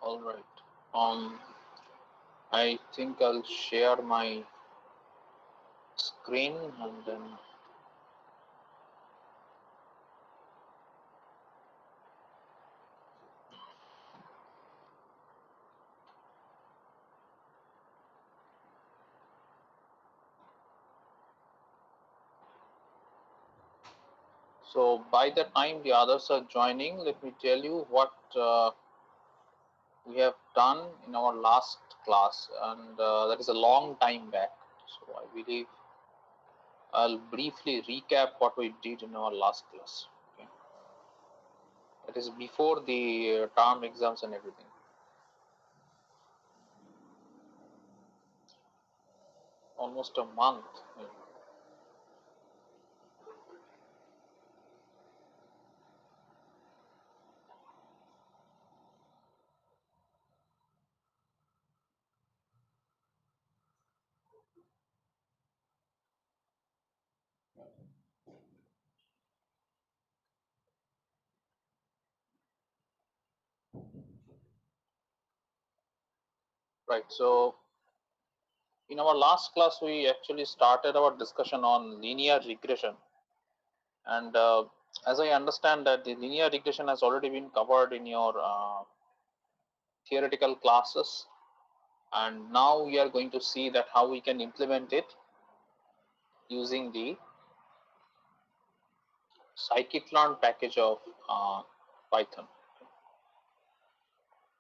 All right. I think I'll share my screen and then. So by the time the others are joining, let me tell you what we have done in our last class, and that is a long time back. So I believe I'll briefly recap what we did in our last class. Okay. That is before the term exams and everything. Almost a month. Right. So in our last class, we actually started our discussion on linear regression. And as I understand that the linear regression has already been covered in your theoretical classes. And now we are going to see that how we can implement it using the scikit-learn package of Python.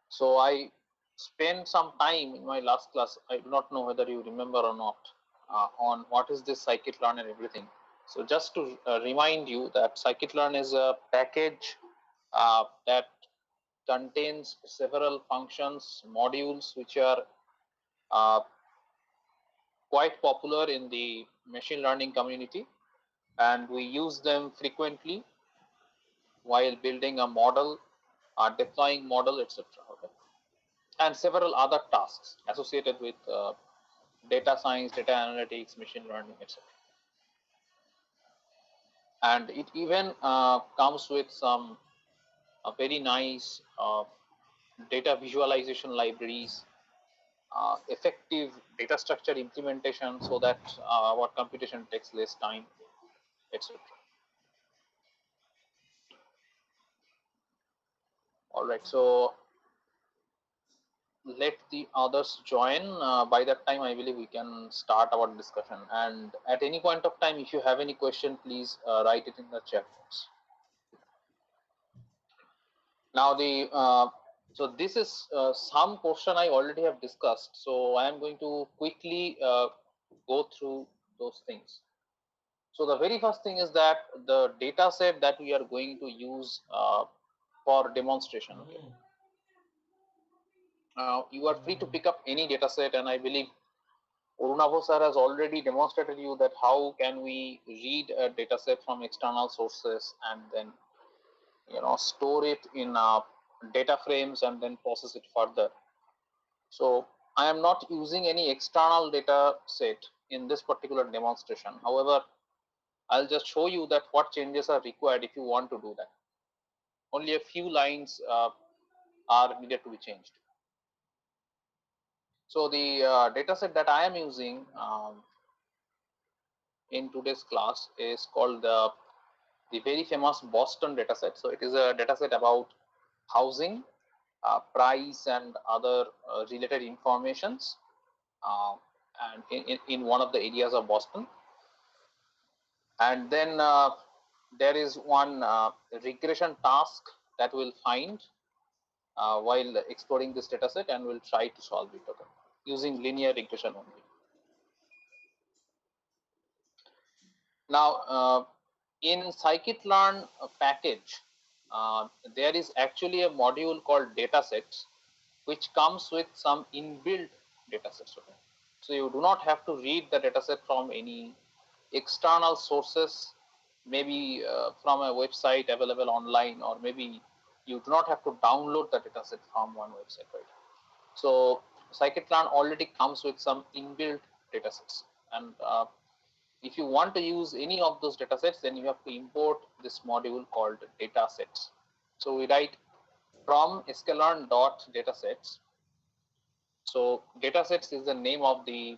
So I spent some time in my last class. I do not know whether you remember or not on what is this scikit-learn and everything. So just to remind you that scikit-learn is a package that contains several functions, modules which are uh, quite popular in the machine learning community, and we use them frequently while building a model, deploying model, etc. Okay, and several other tasks associated with data science, data analytics, machine learning, etc. And it even comes with some very nice data visualization libraries, effective data structure implementation so that our computation takes less time, etc. All right, so let the others join. By that time, I believe we can start our discussion. And at any point of time, if you have any question, please write it in the chat box. Now, so this is some portion I already have discussed. So I am going to quickly go through those things. So the very first thing is that the data set that we are going to use for demonstration. Okay. You are free to pick up any data set, and I believe Urunavo sir has already demonstrated you that how can we read a data set from external sources and then store it in data frames and then process it further. So I am not using any external data set in this particular demonstration. However, I'll just show you that what changes are required if you want to do that. Only a few lines are needed to be changed. So the data set that I am using in today's class is called the very famous Boston dataset. So it is a dataset about housing, price, and other related informations, and in one of the areas of Boston. And then there is one regression task that we'll find while exploring this dataset, and we'll try to solve it, okay, using linear regression only. Now, in scikit-learn package, there is actually a module called datasets, which comes with some inbuilt datasets. Okay, so you do not have to read the dataset from any external sources, maybe from a website available online, or maybe you do not have to download the dataset from one website, right? So scikit-learn already comes with some inbuilt datasets, and if you want to use any of those datasets, then you have to import this module called datasets. So we write from sklearn.datasets. So datasets is the name of the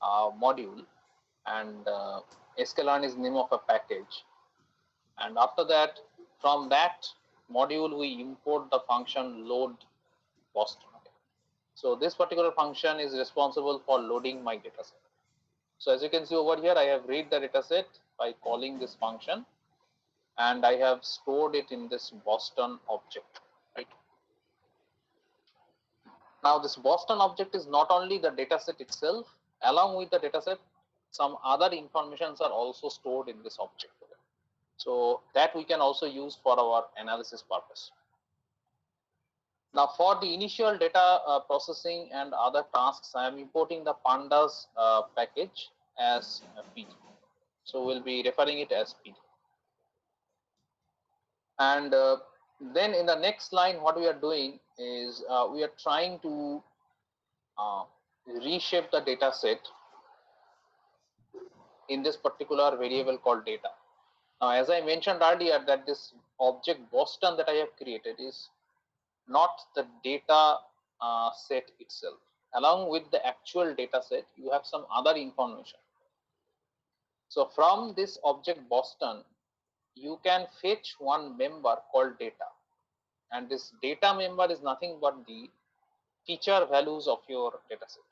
module, and sklearn is the name of a package. And after that, from that module, we import the function load Boston. So this particular function is responsible for loading my dataset. So as you can see over here, I have read the dataset by calling this function, and I have stored it in this Boston object. Right. Now this Boston object is not only the dataset itself. Along with the dataset, some other informations are also stored in this object. So that we can also use for our analysis purpose. Now for the initial data processing and other tasks, I am importing the pandas package as PD. So we'll be referring it as PD. And then in the next line, what we are doing is we are trying to reshape the data set in this particular variable called data. Now, as I mentioned earlier, that this object Boston that I have created is not the data set itself. Along with the actual data set, you have some other information. So from this object Boston, you can fetch one member called data, and this data member is nothing but the feature values of your data set.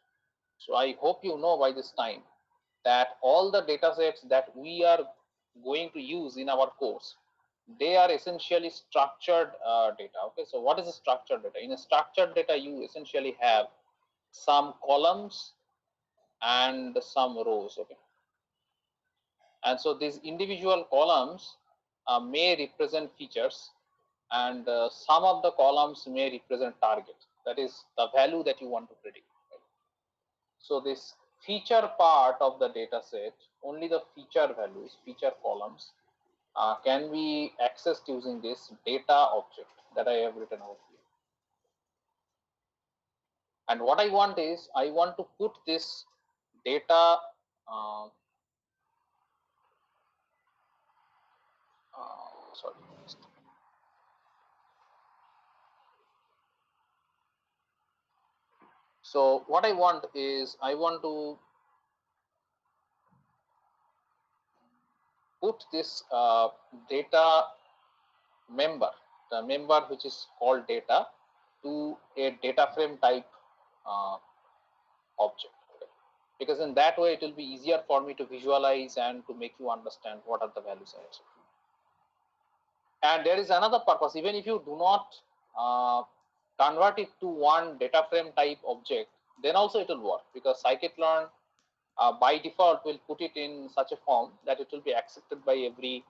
So I hope you know by this time that all the data sets that we are going to use in our course, they are essentially structured data. Okay, so what is a structured data? In a structured data, you essentially have some columns and some rows. Okay, and so these individual columns may represent features, and some of the columns may represent target, that is the value that you want to predict. Right? So this feature part of the data set, only the feature values, feature columns can be accessed using this data object that I have written out here. And what I want is, I want to put this data sorry. So what I want is, I want to put this data member, the member which is called data, to a data frame type object. Okay? Because in that way, it will be easier for me to visualize and to make you understand what are the values. And there is another purpose. Even if you do not convert it to one data frame type object, then also it will work, because scikit-learn by default will put it in such a form that it will be accepted by every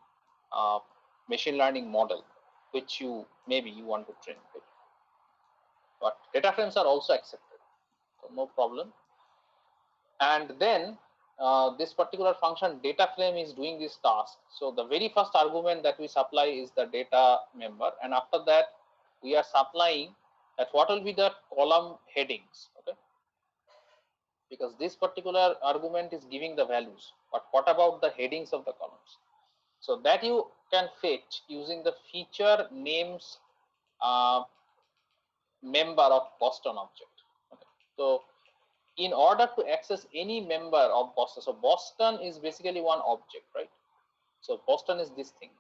machine learning model which you want to train with. But data frames are also accepted, so no problem. And then this particular function data frame is doing this task. So the very first argument that we supply is the data member, and after that we are supplying that what will be the column headings. Okay, because this particular argument is giving the values, but what about the headings of the columns? So that you can fetch using the feature names member of Boston object. Okay. So in order to access any member of Boston, so Boston is basically one object, right? So Boston is this thing,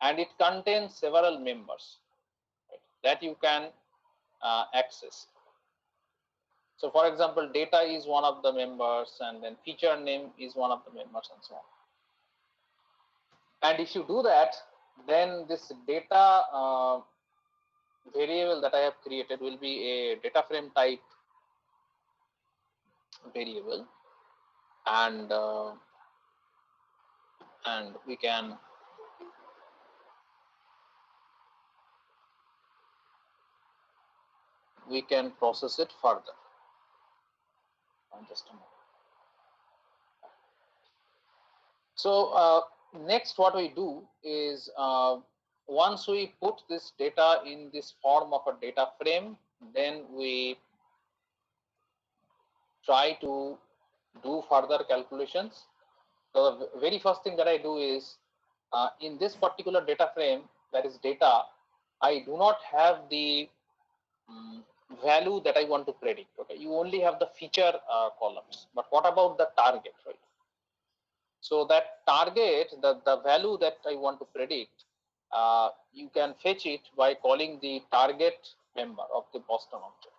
and it contains several members, right, that you can access. So for example, data is one of the members, and then feature name is one of the members, and so on. And if you do that, then this data variable that I have created will be a data frame type variable, and we can process it further. Just a moment. So next what we do is, once we put this data in this form of a data frame, then we try to do further calculations. So the very first thing that I do is, in this particular data frame, that is data, I do not have the value that I want to predict. Okay, you only have the feature columns, but what about the target, right? So that target, the value that I want to predict, you can fetch it by calling the target member of the Boston object.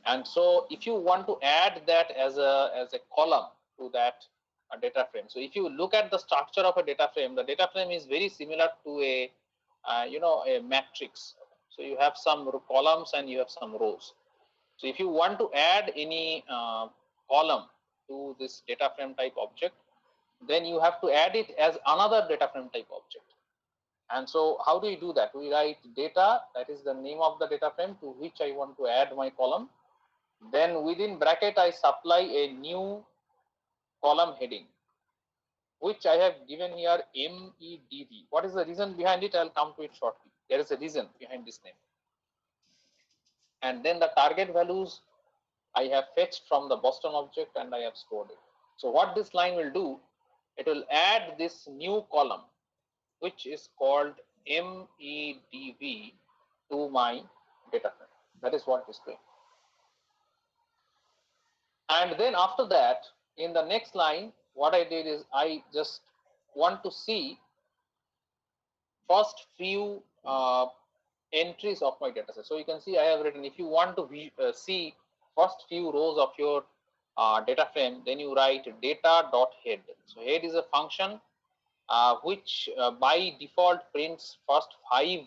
And so if you want to add that as a column to that data frame, so if you look at the structure of a data frame, the data frame is very similar to a a matrix. So you have some columns and you have some rows. So if you want to add any column to this data frame type object, then you have to add it as another data frame type object. And so how do you do that? We write data, that is the name of the data frame to which I want to add my column. Then within bracket, I supply a new column heading, which I have given here MEDV. What is the reason behind it? I'll come to it shortly. There is a reason behind this name. And then the target values I have fetched from the Boston object and I have stored it. So what this line will do, it will add this new column, which is called MEDV, to my data frame. That is what this is doing. And then after that, in the next line, what I did is I just want to see first few entries of my data set. So you can see I have written, if you want to see first few rows of your data frame, then you write data.head. So head is a function which by default prints first 5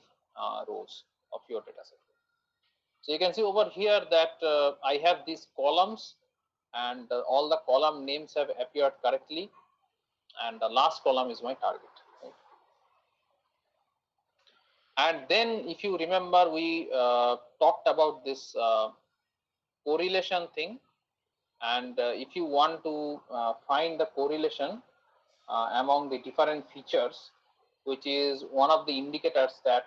rows of your data set. So you can see over here that I have these columns, and all the column names have appeared correctly, and the last column is my target. Right? And then if you remember, we talked about this correlation thing, and if you want to find the correlation among the different features, which is one of the indicators that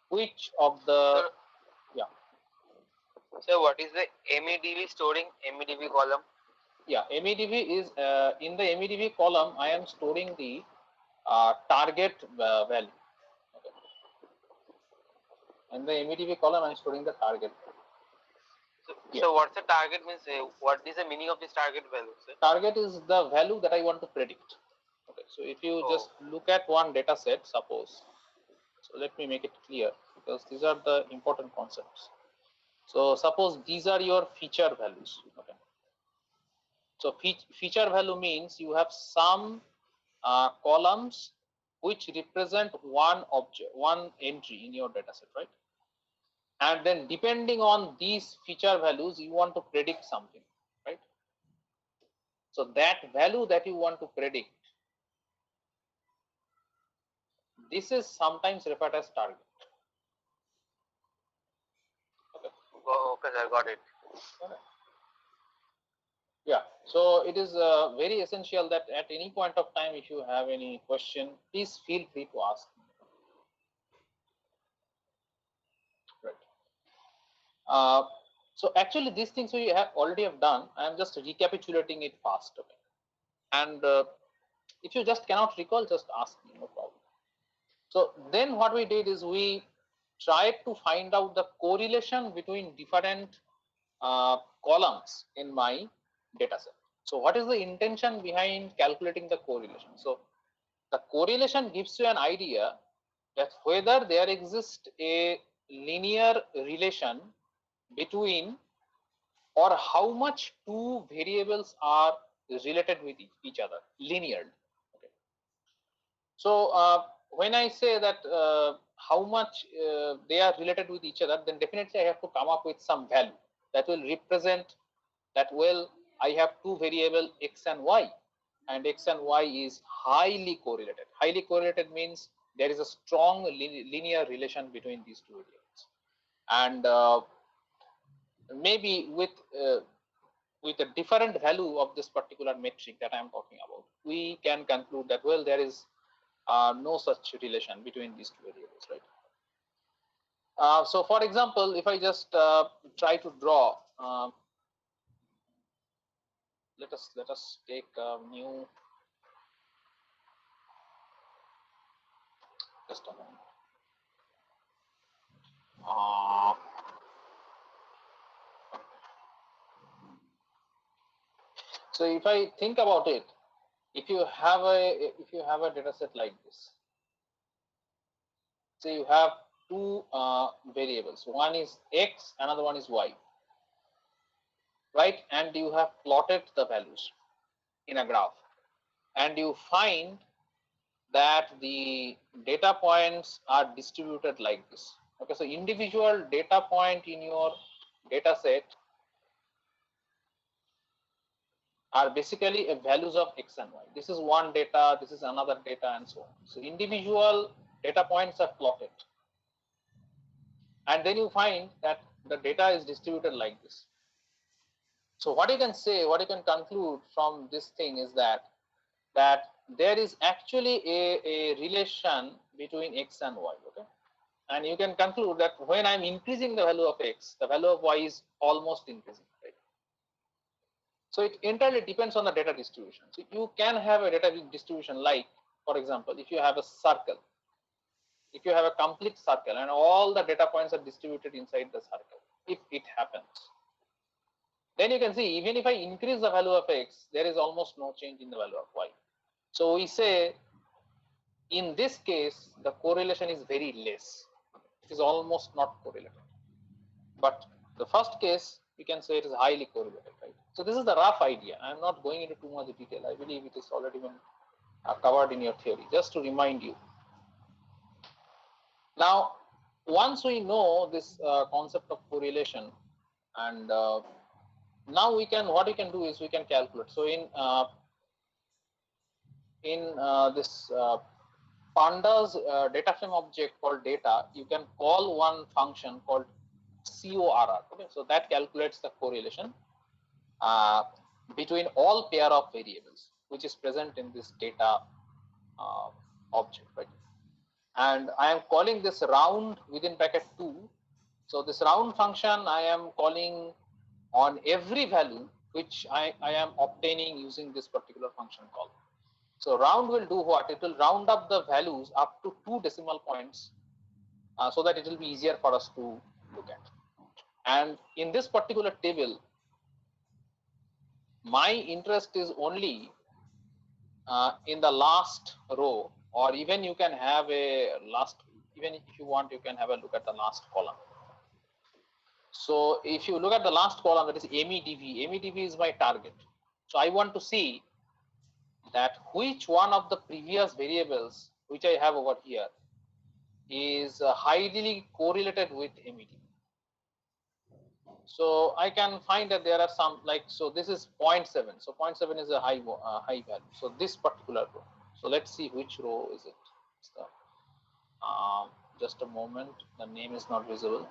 which of the So what is the MEDV storing MEDV column? Yeah, MEDV is in the MEDV column, I am storing the target value. Okay. In the MEDV column, I am storing the target. So what's the target means? What is the meaning of this target value, sir? Target is the value that I want to predict. Okay, so if you just look at one data set, suppose, so let me make it clear because these are the important concepts. So suppose these are your feature values. Okay. So feature value means you have some columns which represent one object, one entry in your data set, right? And then depending on these feature values, you want to predict something, right? So that value that you want to predict, this is sometimes referred as target. Okay. Okay, sir, got it. Okay. Yeah, so it is very essential that at any point of time, if you have any question, please feel free to ask. Right. So actually, these things we have already have done. I am just recapitulating it fast. Okay. And if you just cannot recall, just ask me, no problem. So then what we did is we tried to find out the correlation between different columns in my data set. So what is the intention behind calculating the correlation? So the correlation gives you an idea that whether there exists a linear relation between, or how much two variables are related with each other linearly. Okay. So when I say that how much they are related with each other, then definitely I have to come up with some value that will represent that, well, I have two variable x and y, and x and y is highly correlated. Highly correlated means there is a strong linear relation between these two variables, and maybe with a different value of this particular metric that I am talking about, we can conclude that, well, there is no such relation between these two variables, right? So for example, if I just try to draw, let us take a new, just a moment. So if I think about it, if you have a data set like this, so you have two variables, one is x, another one is y, right? And you have plotted the values in a graph, and you find that the data points are distributed like this. Okay, so individual data point in your data set are basically values of x and y. This is one data, this is another data, and so on. So individual data points are plotted, and then you find that the data is distributed like this. So what you can say, what you can conclude from this thing is that there is actually a relation between x and y. Okay, and you can conclude that when I'm increasing the value of x, the value of y is almost increasing, right? So it entirely depends on the data distribution. So you can have a data distribution like, for example, if you have a circle, if you have a complete circle and all the data points are distributed inside the circle, if it happens, then you can see even if I increase the value of x, there is almost no change in the value of y. So we say in this case, the correlation is very less. It is almost not correlated. But the first case, we can say it is highly correlated, right? So this is the rough idea. I am not going into too much detail. I believe it is already been covered in your theory, just to remind you. Now, once we know this concept of correlation, and now we can, what we can do is we can calculate. So in this pandas data frame object called data, you can call one function called CORR. Okay, so that calculates the correlation between all pair of variables which is present in this data object, right? And I am calling this round within bracket 2. So this round function I am calling on every value which I am obtaining using this particular function call. So round will do what? It will round up the values up to 2 decimal points so that it will be easier for us to look at. And in this particular table, my interest is only in the last row, or even you can have a last, even if you want, you can have a look at the last column. So if you look at the last column, that is MEDV. MEDV is my target. So I want to see that which one of the previous variables which I have over here is highly correlated with MEDV. So I can find that there are some, like, so this is 0.7. So 0.7 is a high value. So this particular row. So let's see which row is it. It's the, just a moment. The name is not visible.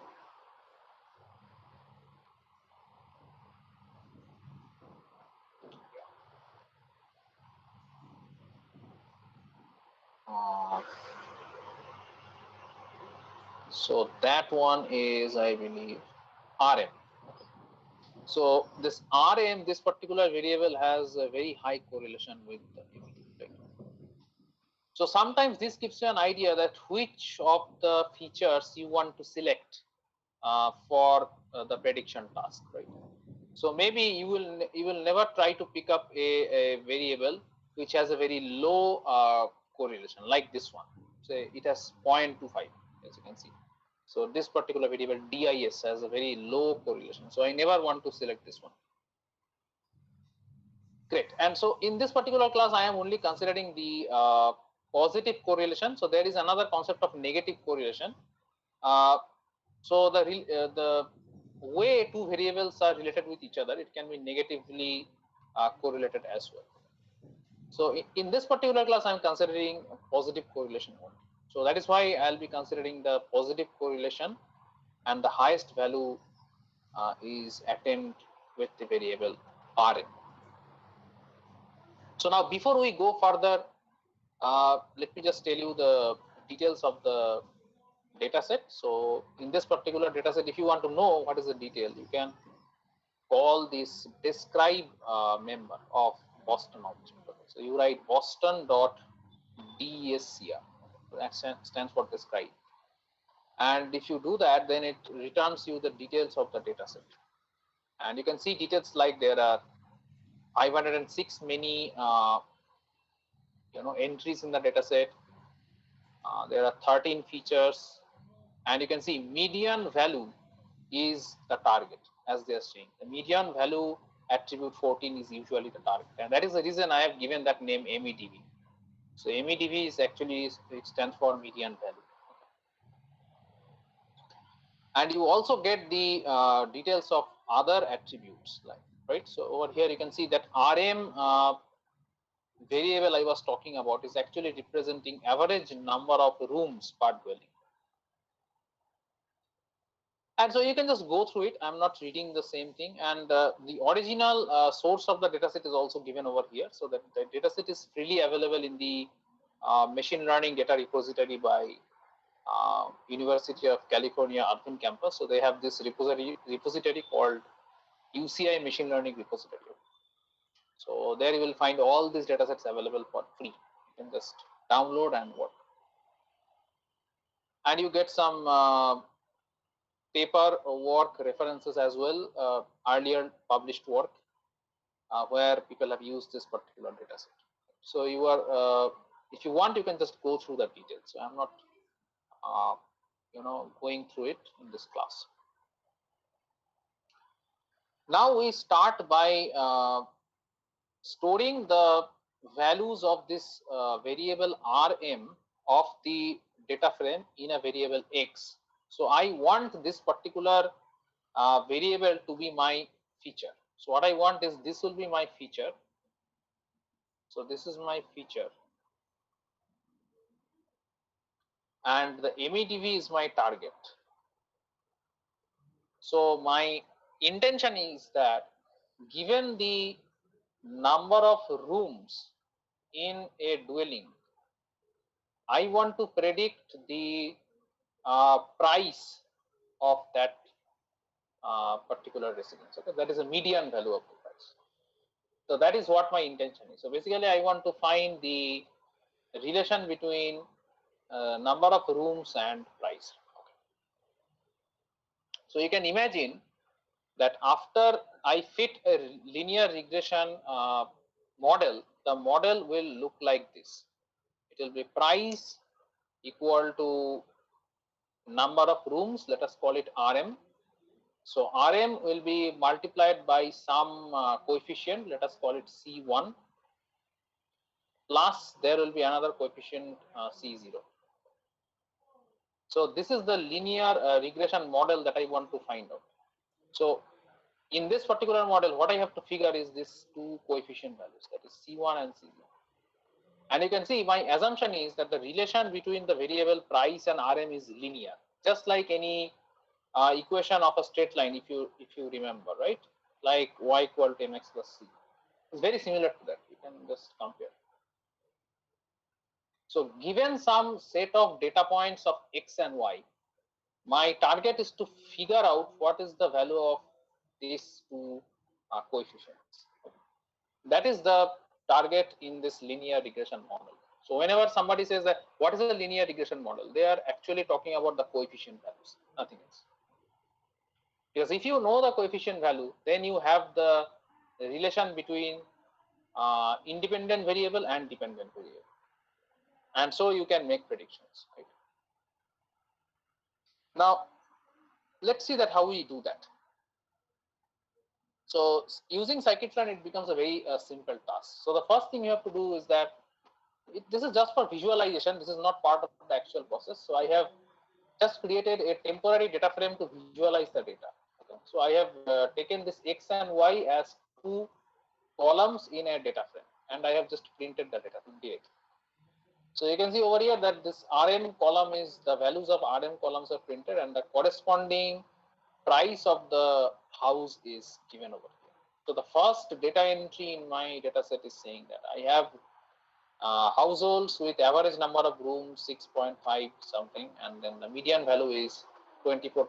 So that one is, I believe, RM. So this RM, this particular variable has a very high correlation with the MEDV. So sometimes this gives you an idea that which of the features you want to select for the prediction task, right? So maybe you will never try to pick up a variable which has a very low correlation like this one. Say it has 0.25, as you can see. So this particular variable DIS has a very low correlation. So I never want to select this one. Great. And so in this particular class, I am only considering the positive correlation. So there is another concept of negative correlation. So the way two variables are related with each other, it can be negatively correlated as well. So in this particular class, I'm considering positive correlation only. So that is why I'll be considering the positive correlation, and the highest value is attained with the variable Rn. So now before we go further, let me just tell you the details of the data set. So in this particular data set, if you want to know what is the detail, you can call this describe member of Boston object. So you write Boston.DSCR. That stands for describe. And if you do that, then it returns you the details of the data set. And you can see details like there are 506 many entries in the data set. There are 13 features, and you can see median value is the target, as they are saying. The median value attribute 14 is usually the target, and that is the reason I have given that name MEDV. So MEDV is actually, it stands for median value. And you also get the details of other attributes, like, right? So over here you can see that RM variable I was talking about is actually representing average number of rooms per dwelling. And so you can just go through it. I'm not reading the same thing. And the original source of the dataset is also given over here. So that the dataset is freely available in the machine learning data repository by University of California Irvine campus. So they have this repository called UCI Machine Learning Repository. So there you will find all these datasets available for free. You can just download and work. And you get some paper work references as well, earlier published work where people have used this particular dataset. So you are, if you want, you can just go through the details. So I'm not, going through it in this class. Now we start by storing the values of this variable RM of the data frame in a variable X. So I want this particular variable to be my feature. So what I want is this will be my feature. So this is my feature, and the MEDV is my target. So my intention is that given the number of rooms in a dwelling, I want to predict the price of that particular residence. Okay, that is a median value of the price. So that is what my intention is. So basically, I want to find the relation between number of rooms and price. Okay. So you can imagine that after I fit a linear regression model, the model will look like this. It will be price equal to number of rooms, let us call it RM. So RM will be multiplied by some coefficient, let us call it C1, plus there will be another coefficient C0. So this is the linear regression model that I want to find out. So in this particular model, what I have to figure is this two coefficient values, that is C1 and C0. And you can see my assumption is that the relation between the variable price and RM is linear, just like any equation of a straight line, if you remember, right? Like y equal to mx plus c. It's very similar to that. You can just compare. So given some set of data points of x and y, my target is to figure out what is the value of these two coefficients. That is the target in this linear regression model. So whenever somebody says that what is a linear regression model, they are actually talking about the coefficient values, nothing else. Because if you know the coefficient value, then you have the relation between independent variable and dependent variable, and so you can make predictions. Right? Now, let's see that how we do that. So using scikit-learn, it becomes a very simple task. So the first thing you have to do is that this is just for visualization. This is not part of the actual process. So I have just created a temporary data frame to visualize the data. Okay. So I have taken this x and y as two columns in a data frame, and I have just printed the data directly. So you can see over here that this RM column is the values of RM columns are printed, and the corresponding price of the house is given over here. So the first data entry in my data set is saying that I have households with average number of rooms 6.5 something, and then the median value is $24,000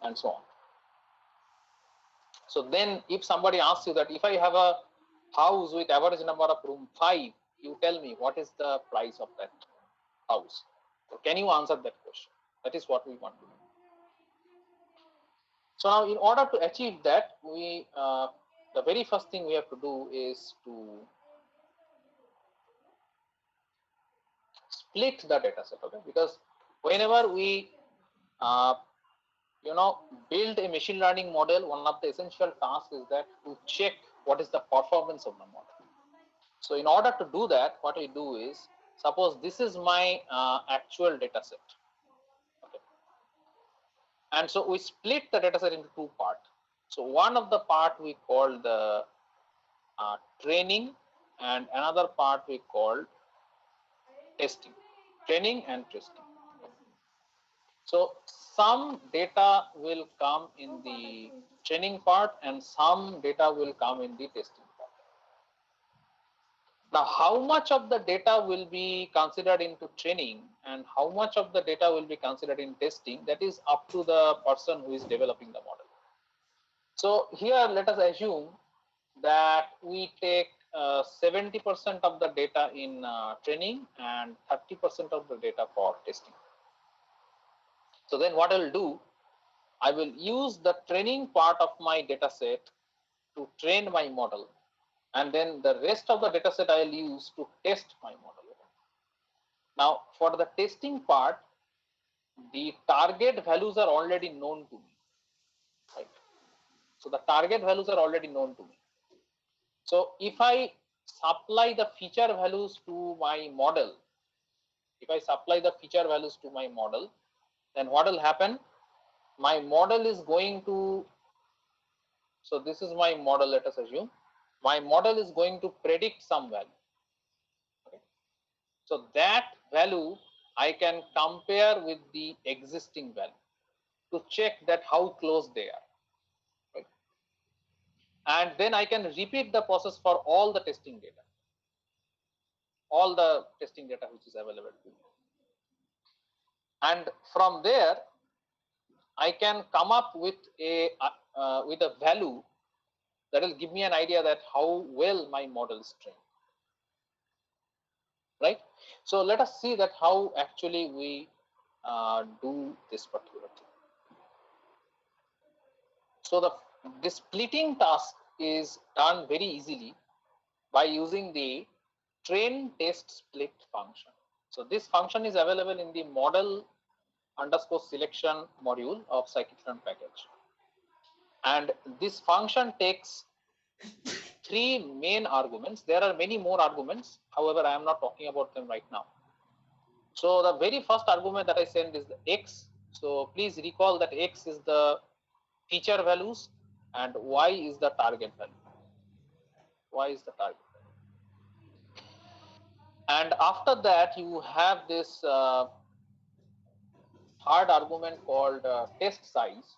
and so on. So then if somebody asks you that if I have a house with average number of room 5, you tell me what is the price of that house. So can you answer that question? That is what we want to do. So now, in order to achieve that, we the very first thing we have to do is to split the data set. Okay, because whenever we build a machine learning model, one of the essential tasks is that to check what is the performance of the model. So in order to do that, what we do is, suppose this is my actual data set. Okay. And so we split the data set into two parts. So one of the part we call the training, and another part we call testing. Training and testing. So some data will come in the training part and some data will come in the testing part. Now, how much of the data will be considered into training and how much of the data will be considered in testing, that is up to the person who is developing the model. So here let us assume that we take 70% of the data in training and 30% of the data for testing. So then what I will do, I will use the training part of my data set to train my model, and then the rest of the data set I will use to test my model. Now for the testing part, the target values are already known to me, right? So the target values are already known to me. So if I supply the feature values to my model, then what will happen? My model is going to, so this is my model, let us assume. My model is going to predict some value. Okay. So that value I can compare with the existing value to check that how close they are. Right. And then I can repeat the process for all the testing data. Which is available to me. And from there, I can come up with a value that will give me an idea that how well my model is trained. Right. So let us see that how actually we do this particular thing. So the splitting task is done very easily by using the train test split function. So this function is available in the model underscore selection module of scikit-learn package. And this function takes three main arguments. There are many more arguments. However, I am not talking about them right now. So the very first argument that I send is the x. So please recall that x is the feature values and y is the target value. And after that, you have this third argument called test size,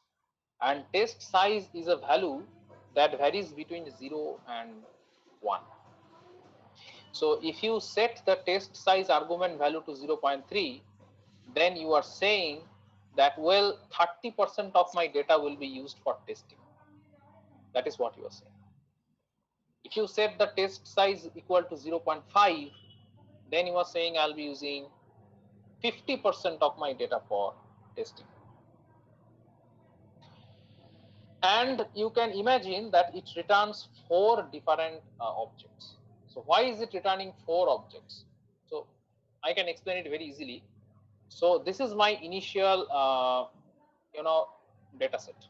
and test size is a value that varies between 0 and 1. So if you set the test size argument value to 0.3, then you are saying that, well, 30% of my data will be used for testing. That is what you are saying. If you set the test size equal to 0.5, then you are saying I'll be using 50% of my data for testing. And you can imagine that it returns 4 different objects. So why is it returning 4 objects? So I can explain it very easily. So this is my initial data set,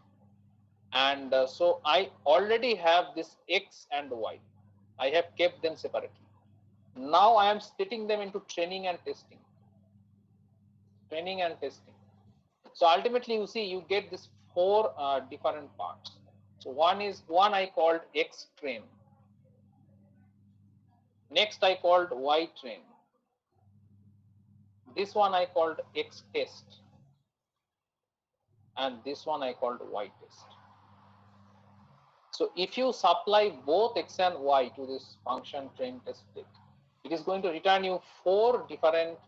and so I already have this x and y. I have kept them separately. Now I am splitting them into training and testing. So ultimately, you see, you get this 4 different parts. So one I called x train. Next I called y train. This one I called x test, and this one I called y test. So if you supply both x and y to this function train test split, it is going to return you 4 different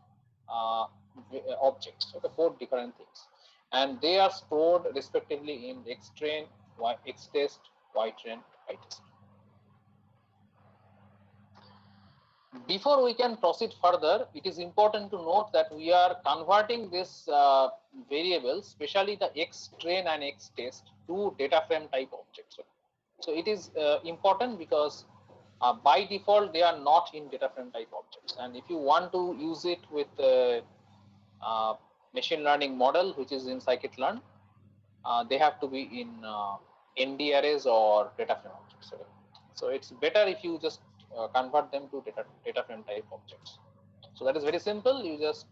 objects, okay, 4 different things, and they are stored respectively in x train, x test, y train, y test. Before we can proceed further, it is important to note that we are converting this variable, especially the xtrain and xtest, to data frame type objects. So it is important because by default they are not in data frame type objects, and if you want to use it with machine learning model which is in scikit-learn, they have to be in ND arrays or data frame objects. So it's better if you just convert them to data frame type objects. So that is very simple. You just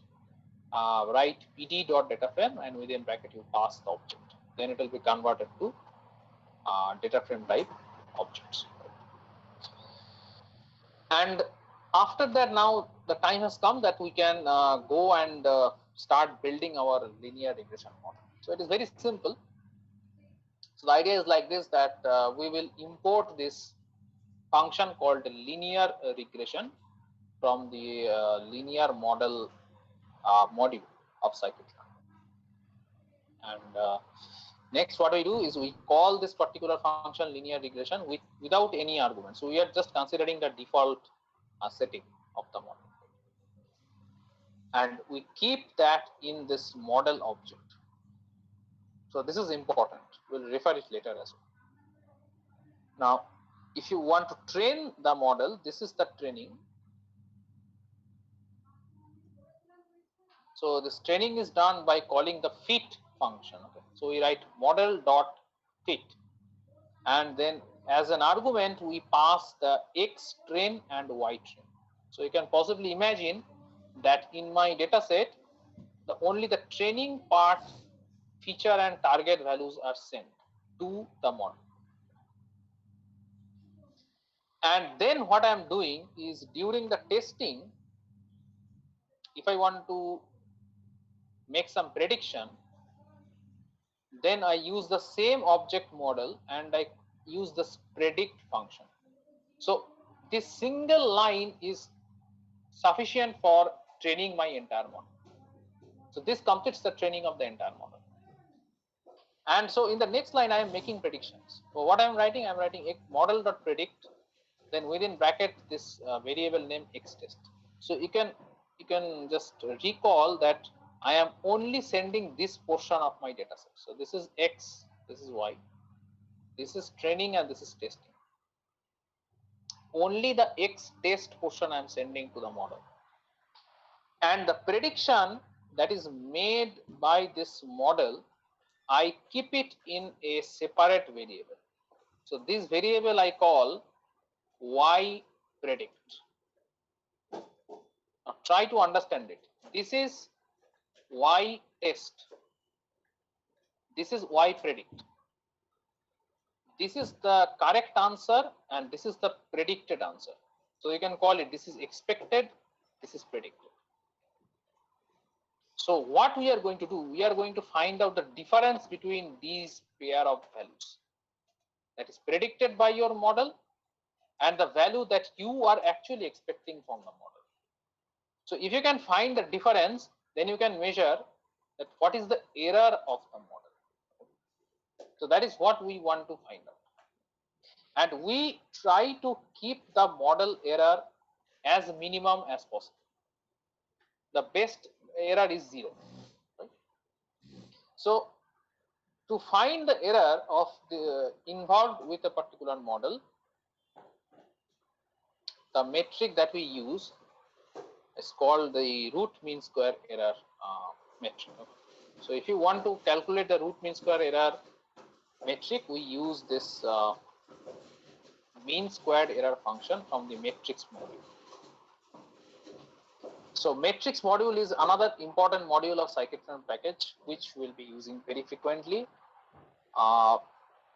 write pd.dataframe and within bracket you pass the object. Then it will be converted to data frame type objects. And after that, now the time has come that we can go and start building our linear regression model. So it is very simple. So the idea is like this, that we will import this function called linear regression from the linear model module of scikit-learn. And next what we do is we call this particular function linear regression without any argument. So we are just considering the default setting of the model, and we keep that in this model object. So this is important. We'll refer it later as well. Now, if you want to train the model, this is the training. So this training is done by calling the fit function. Okay. So we write model.fit, and then as an argument we pass the x train and y train. So you can possibly imagine that in my data set, only the training part feature and target values are sent to the model. And then what I am doing is during the testing, if I want to make some prediction, then I use the same object model and I use this predict function. So this single line is sufficient for training my entire model. So this completes the training of the entire model. And so in the next line I am making predictions. So what I am writing, I am writing model.predict, then within bracket this variable name xtest. So you can just recall that I am only sending this portion of my data set. So this is x, this is y, this is training, and this is testing. Only the x test portion I am sending to the model, and the prediction that is made by this model, I keep it in a separate variable. So this variable I call y predict. Now try to understand it. This is y test, this is y predict. This is the correct answer and this is the predicted answer. So you can call it, this is expected, this is predicted. So what we are going to do, we are going to find out the difference between these pair of values that is predicted by your model and the value that you are actually expecting from the model. So if you can find the difference, then you can measure that what is the error of the model. So that is what we want to find out. And we try to keep the model error as minimum as possible. The best error is 0. Right? So to find the error of the involved with a particular model, the metric that we use is called the root mean square error metric. So if you want to calculate the root mean square error metric, we use this mean squared error function from the matrix module. So matrix module is another important module of scikit-learn package which we'll be using very frequently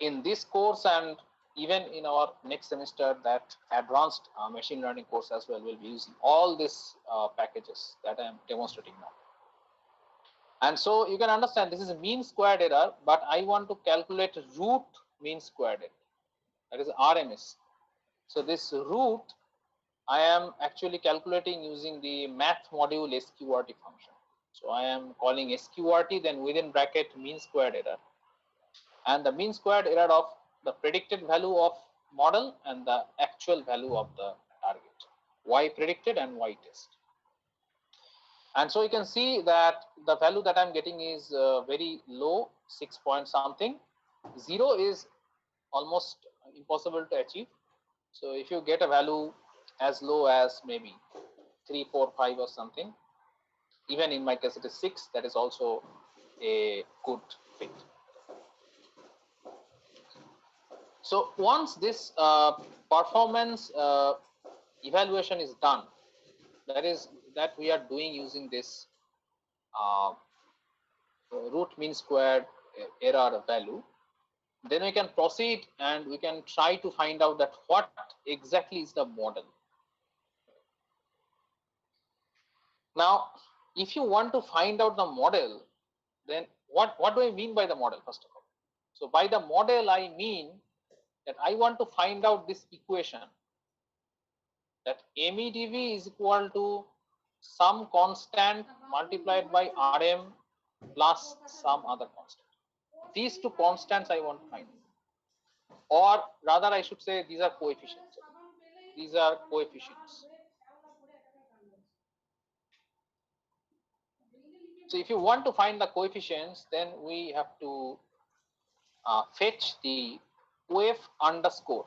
in this course, and even in our next semester that advanced machine learning course as well. We'll be using all these packages that I am demonstrating now. And so you can understand this is a mean squared error, but I want to calculate root mean squared error, that is RMS. So this root I am actually calculating using the math module sqrt function. So I am calling sqrt, then within bracket mean squared error, and the mean squared error of the predicted value of model and the actual value of the target. y predicted and y test. And so you can see that the value that I'm getting is very low, 6 point something. 0 is almost impossible to achieve. So if you get a value as low as maybe 3, 4, 5 or something, even in my case it is 6, that is also a good fit. So once this performance evaluation is done, that we are doing using this root mean squared error value, then we can proceed and we can try to find out that what exactly is the model. Now, if you want to find out the model, then what do I mean by the model first of all? So by the model, I mean that I want to find out this equation that MEDV is equal to some constant multiplied by RM plus some other constant. These two constants I want to find, or rather I should say these are coefficients. These are coefficients. So if you want to find the coefficients, then we have to fetch the coef underscore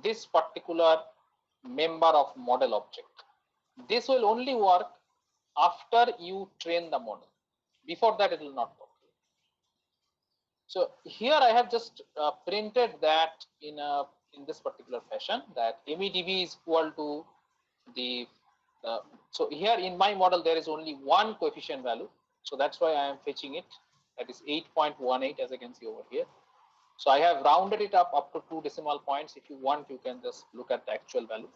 this particular member of model object. This will only work after you train the model. Before that, it will not work. So here I have just printed that in this particular fashion, that MEDV is equal to the so here in my model there is only one coefficient value, so that's why I am fetching it, that is 8.18, as I can see over here. So I have rounded it up to 2 decimal points. If you want, you can just look at the actual value.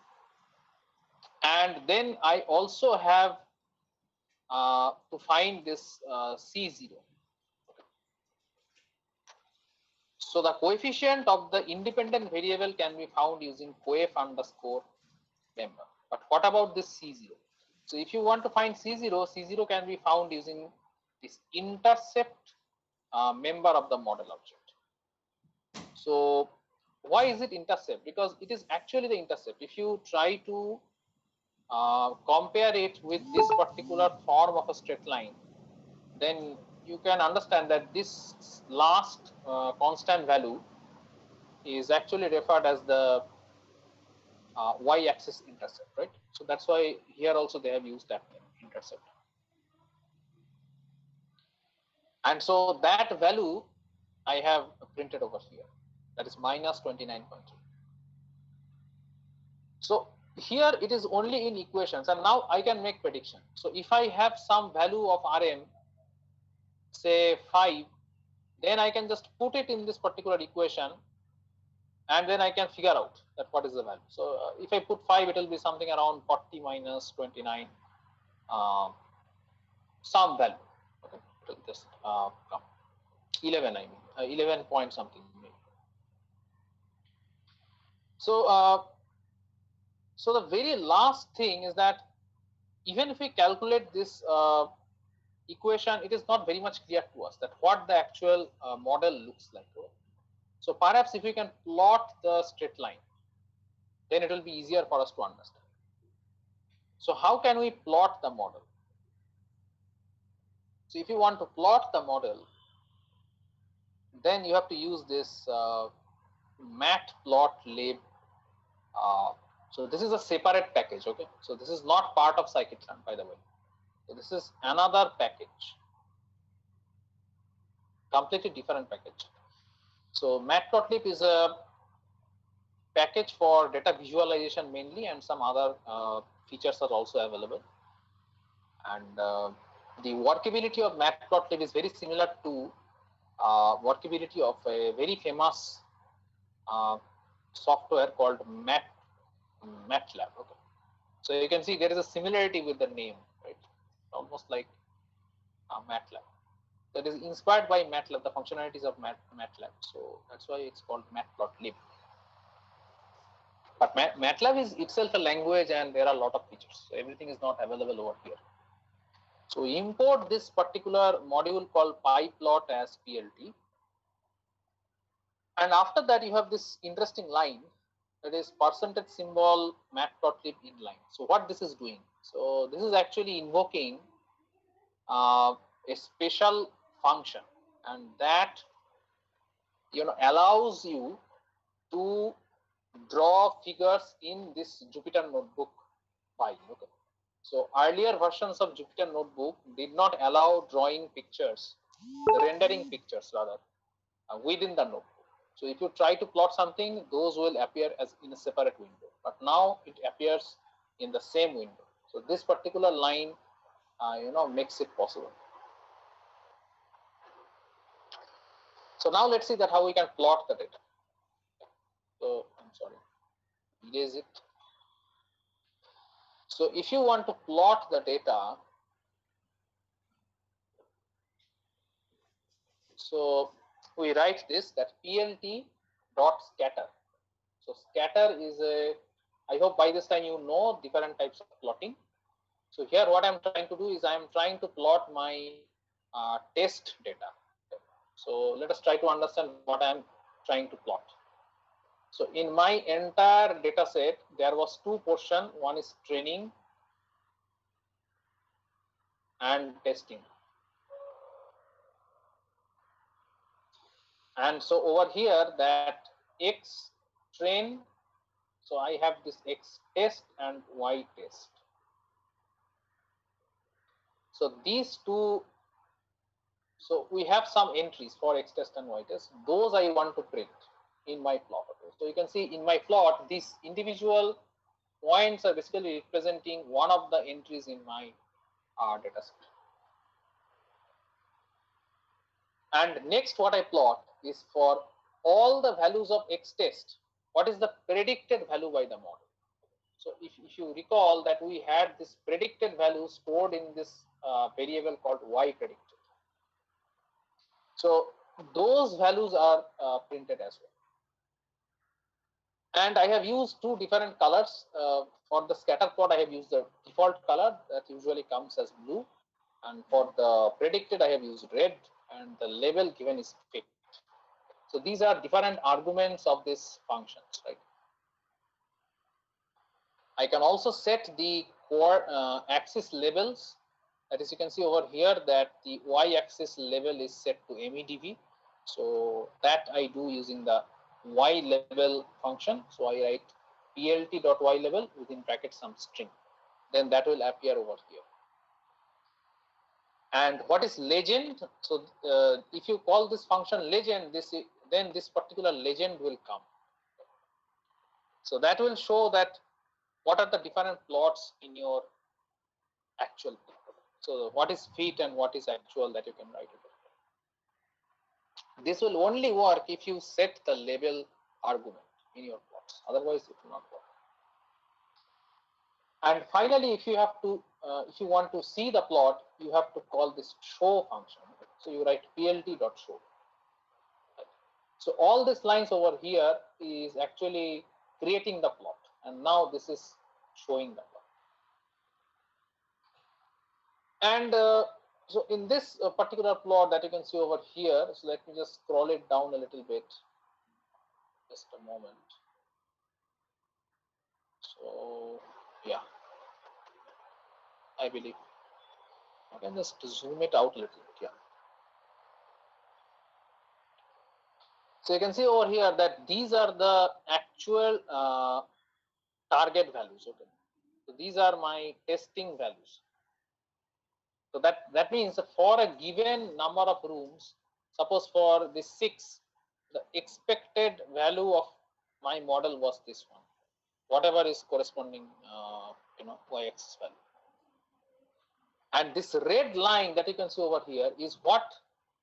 And then I also have to find this C0. So the coefficient of the independent variable can be found using coef underscore member. But what about this C0? So if you want to find C0, C0 can be found using this intercept member of the model object. So why is it intercept? Because it is actually the intercept. If you try to compare it with this particular form of a straight line, then you can understand that this last constant value is actually referred as the y-axis intercept, right? So that's why here also they have used that intercept. And so that value I have printed over here, that is minus 29.3. So here it is only in equations, and now I can make prediction. So if I have some value of Rm, say 5, then I can just put it in this particular equation, and then I can figure out that what is the value. So if I put 5, it will be something around 40 minus 29, some value. Okay, it will just come 11. I mean 11 point something. So so the very last thing is that even if we calculate this equation, it is not very much clear to us that what the actual model looks like. So perhaps if we can plot the straight line, then it will be easier for us to understand. So how can we plot the model? So if you want to plot the model, then you have to use this matplotlib. So this is a separate package. Okay, so this is not part of scikit-learn, by the way. So this is another package, completely different package. So matplotlib is a package for data visualization mainly, and some other features are also available. And the workability of matplotlib is very similar to workability of a very famous software called MATLAB. Okay, so you can see there is a similarity with the name, right? Almost like MATLAB. That is inspired by MATLAB, the functionalities of MATLAB. So that's why it's called matplotlib. But MATLAB is itself a language, and there are a lot of features. So everything is not available over here. So import this particular module called pyplot as PLT. And after that, you have this interesting line that is percentage symbol matplotlib inline. So what this is doing? So this is actually invoking a special function, and that allows you to draw figures in this Jupyter Notebook file. Okay. So earlier versions of Jupyter Notebook did not allow drawing pictures, rendering pictures rather, within the notebook. So if you try to plot something, those will appear as in a separate window. But now it appears in the same window. So this particular line, makes it possible. So now let's see that how we can plot the data. So I'm sorry, erase it. So if you want to plot the data, so we write this, that plt dot scatter. So scatter is a, I hope by this time you know different types of plotting. So here what I'm trying to do is I'm trying to plot my test data. So let us try to understand what I'm trying to plot. So in my entire data set, there was two portions. One is training and testing. And so over here, that X train, so I have this X test and Y test. So these two, so we have some entries for X test and Y test. Those I want to print in my plot. Okay. So you can see in my plot, these individual points are basically representing one of the entries in my data set. And next what I plot is for all the values of X test, what is the predicted value by the model. So if you recall that we had this predicted value stored in this variable called Y predicted. So those values are printed as well. And I have used two different colors. For the scatter plot, I have used the default color that usually comes as blue. And for the predicted, I have used red, and the label given is fit. So these are different arguments of these functions, right? I can also set the axis labels. That is, you can see over here that the y-axis label is set to MEDV. So that I do using the y level function. So I write plt.y level within brackets some string. Then that will appear over here. And what is legend? So if you call this function legend, then this particular legend will come. So that will show that what are the different plots in your actual plot. So what is fit and what is actual, that you can write it. This will only work if you set the label argument in your plots. Otherwise, it will not work. And finally, if you have to, if you want to see the plot, you have to call this show function. So you write plt.show. So all these lines over here is actually creating the plot, and now this is showing the plot. And so in this particular plot that you can see over here, so let me just scroll it down a little bit. Just a moment. So yeah, I believe I can just zoom it out a little bit. Yeah. So you can see over here that these are the actual target values. Okay. So these are my testing values. So that means for a given number of rooms, suppose for the 6, the expected value of my model was this one, whatever is corresponding, y-axis value. And this red line that you can see over here is what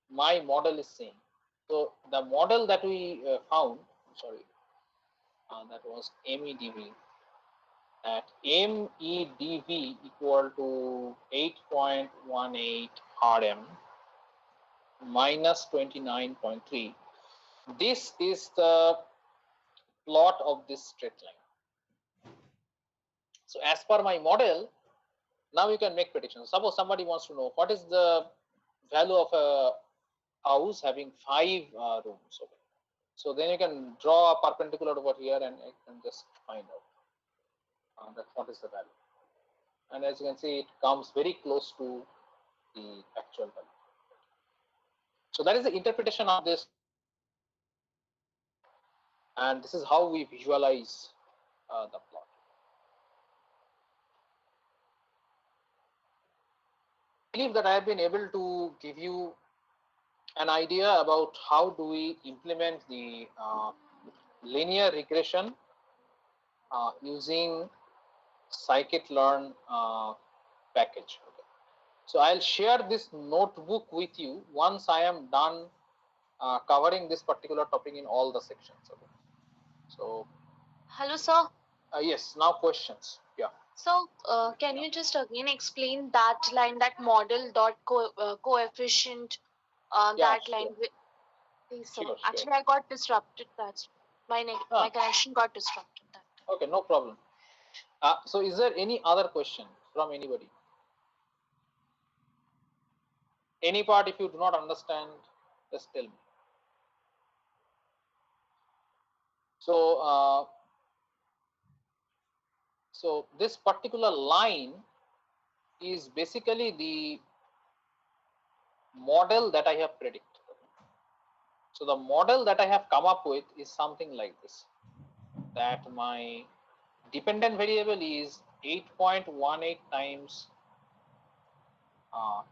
my model is saying. So the model that we found, sorry, that was MEDV. At MEDV equal to 8.18 RM minus 29.3. This is the plot of this straight line. So as per my model, now you can make predictions. Suppose somebody wants to know what is the value of a house having 5 rooms. Okay. So then you can draw a perpendicular over here and you can just find out that what is the value. And as you can see, it comes very close to the actual value. So that is the interpretation of this, and this is how we visualize the plot. I believe that I have been able to give you an idea about how do we implement the linear regression using scikit-learn package. Okay. So I'll share this notebook with you once I am done covering this particular topic in all the sections. Okay. So, Hello, sir. yes, now questions. Yeah. So, can you just again explain that line, that model dot coefficient, Yeah, that sure, line? Please, sir. sure, sure. Actually, I got disrupted. That's my connection got disrupted. That. Okay, no problem. So is there any other question from anybody? Any part if you do not understand, just tell me. So, so this particular line is basically the model that I have predicted. So the model that I have come up with is something like this, that my dependent variable is 8.18 times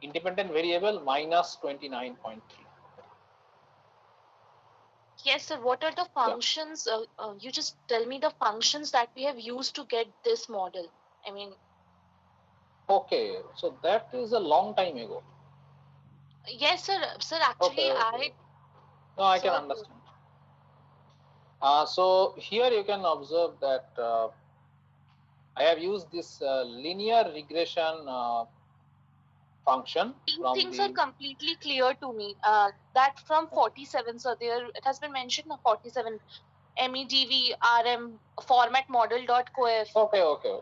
independent variable minus 29.3. Yes, sir. What are the Yeah. functions? You just tell me the functions that we have used to get this model. I mean, Okay, so that is a long time ago. yes, sir. Sir, Okay, actually, okay. I, No, I can sir, understand. So here you can observe that I have used this linear regression function these from things are the completely clear to me. That from 47, so there it has been mentioned 47 MEDV RM format model dot coef. okay.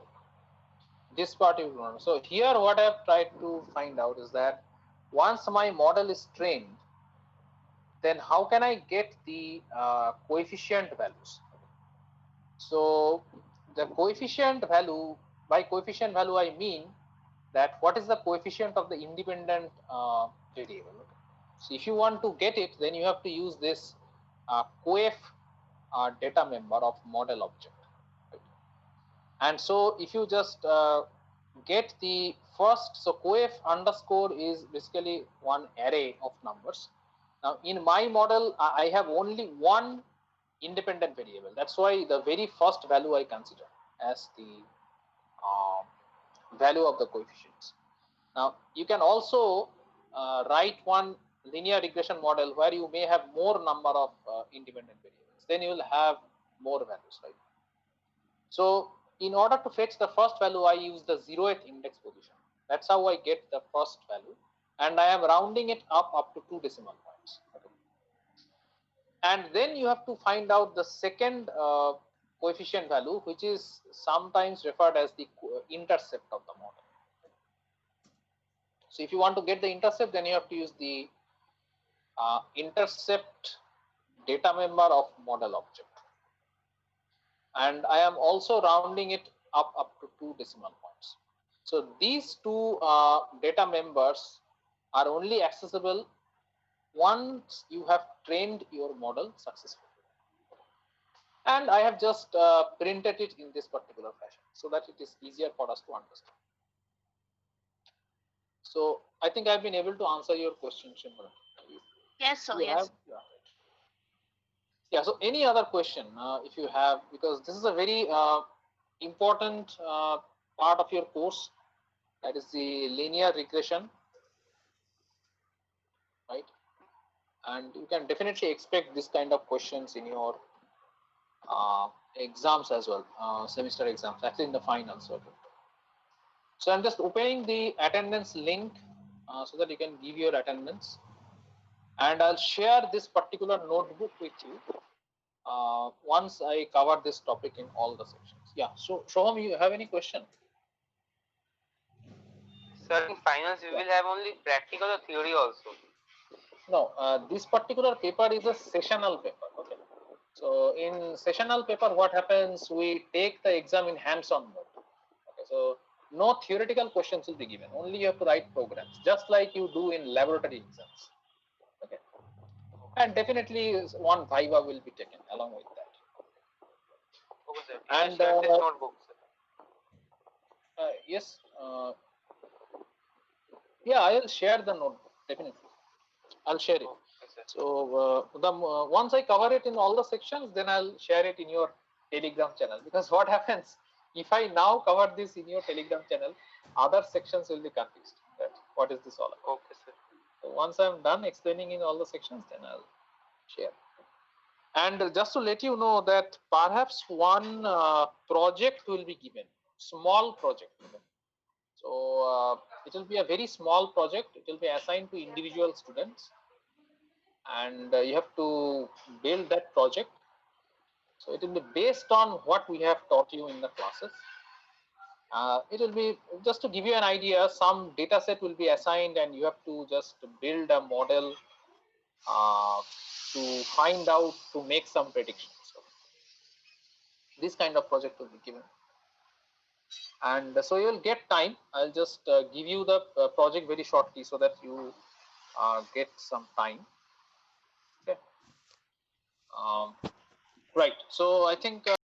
This part you know. So here what I have tried to find out is that once my model is trained, then how can I get the coefficient values? So the coefficient value, by coefficient value I mean that what is the coefficient of the independent variable. So if you want to get it, then you have to use this coef data member of model object. Right? And so if you just get the first, so coef underscore is basically one array of numbers. Now in my model, I have only one independent variable. That's why the very first value I consider as the uh, value of the coefficients. Now you can also write one linear regression model where you may have more number of independent variables. Then you will have more values, right? So in order to fetch the first value, I use the 0th index position. That's how I get the first value, and I am rounding it up to 2 decimal points. Okay. And then you have to find out the second coefficient value, which is sometimes referred as the intercept of the model. So if you want to get the intercept, then you have to use the intercept data member of model object. And I am also rounding it up to 2 decimal points. So these two data members are only accessible once you have trained your model successfully. And I have just printed it in this particular fashion so that it is easier for us to understand. So I think I've been able to answer your question, Shimran. Yes, sir. You have, Yes. yeah. So any other question if you have, because this is a very important part of your course, that is the linear regression, right? And you can definitely expect this kind of questions in your exams as well, semester exams, actually in the finals. Okay. So I'm just opening the attendance link so that you can give your attendance, and I'll share this particular notebook with you once I cover this topic in all the sections. Yeah. So Shoham, you have any question? Sir, in finals we Yeah. will have only practical or theory also. No, this particular paper is a sessional paper. Okay. So in sessional paper, what happens? We take the exam in hands-on mode. Okay, so no theoretical questions will be given. Only you have to write programs, just like you do in laboratory exams. Okay, and definitely one viva will be taken along with that. Okay, sir. And Share this notebook, sir. yes, yeah, I'll share the notebook definitely. I'll share it. Okay, sir. So once I cover it in all the sections, then I'll share it in your Telegram channel. Because what happens if I now cover this in your Telegram channel, other sections will be confused. That what is this all about? Okay, sir. So once I'm done explaining in all the sections, then I'll share. And just to let you know that perhaps one project will be given, small project. So it will be a very small project. It will be assigned to individual students, and you have to build that project. So it will be based on what we have taught you in the classes. It will be just to give you an idea. Some data set will be assigned, and you have to just build a model to find out, to make some predictions. So this kind of project will be given, and so you will get time. I'll just give you the project very shortly so that you get some time. Okay. Right. So I think